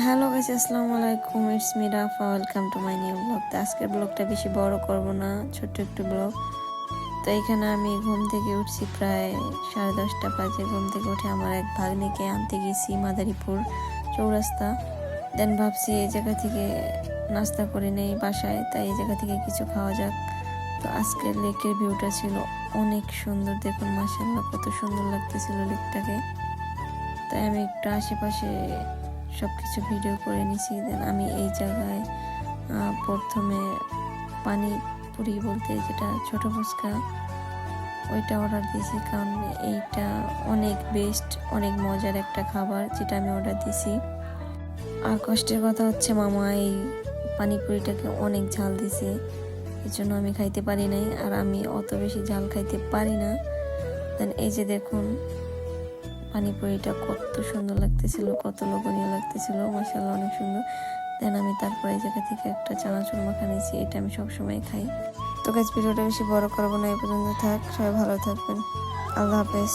Hello guys, আসসালামু আলাইকুম। It's me Rafa, welcome to my new blog. তো আজকের ব্লগটা বেশি বড় করব না, ছোট্ট একটু ব্লগ। তো এখানে আমি ঘুম থেকে উঠছি প্রায় 10:30 বাজে। ঘুম থেকে উঠে আমার এক ভাগ্নিকে আনতে গেছি মাদারীপুর চৌরাস্তা। দেন ভাবছি এই জায়গা থেকে নাস্তা করে নেই বাসায়, তাই এই জায়গা থেকে কিছু খাওয়া যাক। তো আজকের লেকের ভিউটা ছিল অনেক সুন্দর, দেখুন মাশাআল্লাহ কত সুন্দর লাগতেছিল লেকটাকে। তাই আমি একটু আশেপাশে সব কিছু ভিডিও করে নিছি। দেন আমি এই জায়গায় প্রথমে পানিপুরি বলতে যেটা ছোট ফুচকা, ওইটা অর্ডার দিয়েছি, কারণ এইটা অনেক বেস্ট, অনেক মজার একটা খাবার যেটা আমি অর্ডার দিয়েছি। আর কষ্টের কথা হচ্ছে মামা এই পানিপুরিটাকে অনেক ঝাল দিছে, এর জন্য আমি খাইতে পারি নাই। আর আমি অত বেশি ঝাল খাইতে পারি না। দেন এই যে দেখুন পানিপুরিটা কত সুন্দর লাগতেছিল, কত লোভনীয় লাগতেছিল, মাশাআল্লাহ অনেক সুন্দর। দেন আমি তারপরে এই জায়গা থেকে একটা চানাচুর মাখা নিয়েছি, এটা আমি সবসময় খাই। তো গাইস, ভিডিওটা বেশি বড় করবো না, এই পর্যন্ত থাক। সবাই ভালো থাকবেন, আল্লাহ হাফেজ।